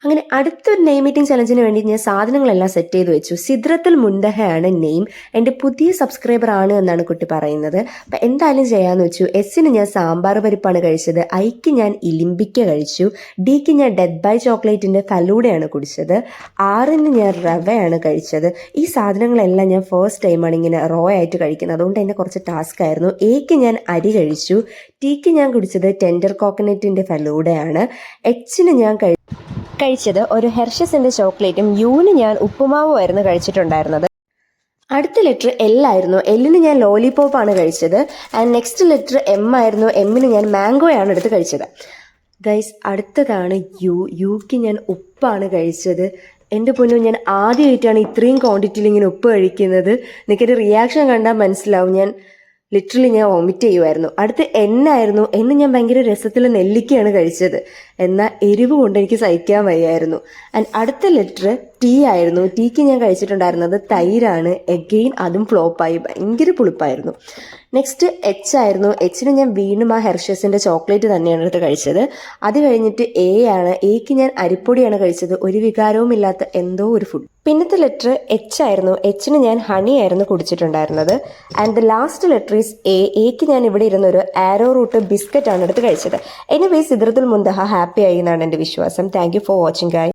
അങ്ങനെ അടുത്തൊരു name meeting ചലഞ്ചിന് വേണ്ടി ഞാൻ സാധനങ്ങളെല്ലാം സെറ്റ് ചെയ്ത് വെച്ചു. സിദ്രത്തുൽ മുന്തഹയാണ് നെയിം. എൻ്റെ പുതിയ സബ്സ്ക്രൈബർ ആണ് എന്നാണ് കുട്ടി പറയുന്നത്. അപ്പം എന്തായാലും ചെയ്യാമെന്ന് വെച്ചു. എസ്സിന് ഞാൻ സാമ്പാർ പരിപ്പാണ് കഴിച്ചത്. ഐക്ക് ഞാൻ ഇലിമ്പിക്ക കഴിച്ചു. ഡിക്ക് ഞാൻ ഡെത്ത് ബൈ ചോക്ലേറ്റിൻ്റെ ഫലൂഡയാണ് കുടിച്ചത്. ആറിന് ഞാൻ റവയാണ് കഴിച്ചത്. ഈ സാധനങ്ങളെല്ലാം ഞാൻ ഫസ്റ്റ് ടൈമാണ് ഇങ്ങനെ റോ ആയിട്ട് കഴിക്കുന്നത്. അതുകൊണ്ട് തന്നെ കുറച്ച് ടാസ്ക് ആയിരുന്നു. എക്ക് ഞാൻ അരി കഴിച്ചു. ടിക്ക് ഞാൻ കുടിച്ചത് ടെൻഡർ കോക്കനറ്റിൻ്റെ ഫലൂഡയാണ്. എച്ചിന് ഞാൻ കഴിച്ചത് ഒരു ഹെർഷസിൻ്റെ ചോക്ലേറ്റും. യുവിന് ഞാൻ ഉപ്പുമാവുമായിരുന്നു കഴിച്ചിട്ടുണ്ടായിരുന്നത്. അടുത്ത ലെറ്റർ എൽ ആയിരുന്നു. എല്ലിന് ഞാൻ ലോലിപോപ്പാണ് കഴിച്ചത്. ആൻഡ് നെക്സ്റ്റ് ലെറ്റർ എം ആയിരുന്നു. എമ്മിന് ഞാൻ മാംഗോയാണ് എടുത്ത് കഴിച്ചത്. ഗൈസ്, അടുത്തതാണ് യുക്ക് ഞാൻ ഉപ്പാണ് കഴിച്ചത്. എൻ്റെ പൊന്നു, ഞാൻ ആദ്യമായിട്ടാണ് ഇത്രയും ക്വാണ്ടിറ്റിയിൽ ഇങ്ങനെ ഉപ്പ് കഴിക്കുന്നത്. എനിക്കൊരു റിയാക്ഷൻ കണ്ടാൽ മനസ്സിലാവും. ഞാൻ വോമിറ്റ് ചെയ്യുമായിരുന്നു. അടുത്ത് എന്നായിരുന്നു. എന്ന് ഞാൻ ഭയങ്കര രസത്തിൽ നെല്ലിക്കയാണ് കഴിച്ചത്. എന്നാൽ എരിവ് കൊണ്ട് എനിക്ക് സഹിക്കാൻ വയ്യായിരുന്നു. ആൻഡ് അടുത്ത ലെറ്റർ ടി ആയിരുന്നു. ടീക്ക് ഞാൻ കഴിച്ചിട്ടുണ്ടായിരുന്നത് തൈരാണ്. എഗെയിൻ അതും ഫ്ലോപ്പായി, ഭയങ്കര പുളിപ്പായിരുന്നു. നെക്സ്റ്റ് എച്ച് ആയിരുന്നു. എച്ചിന് ഞാൻ വീണ്ടും ആ ഹെർഷസിൻ്റെ ചോക്ലേറ്റ് തന്നെയാണ് എടുത്ത് കഴിച്ചത്. അത് കഴിഞ്ഞിട്ട് എ ആണ്. എക്ക് ഞാൻ അരിപ്പൊടിയാണ് കഴിച്ചത്. ഒരു വികാരവും ഇല്ലാത്ത എന്തോ ഒരു ഫുഡ്. പിന്നത്തെ ലെറ്റർ എച്ച് ആയിരുന്നു. എച്ചിന് ഞാൻ ഹണി ആയിരുന്നു കുടിച്ചിട്ടുണ്ടായിരുന്നത്. And the last letter is എക്ക് ഞാൻ ഇവിടെ ഇരുന്ന ഒരു ആരോ റൂട്ട് ബിസ്ക്കറ്റ് ആണ് എടുത്ത് കഴിച്ചത്. എനിവേസ് സിദ്രത്തുൽ മുന്തഹ ഹാപ്പി ആയി എന്നാണ് എൻ്റെ വിശ്വാസം. Thank you for watching guys.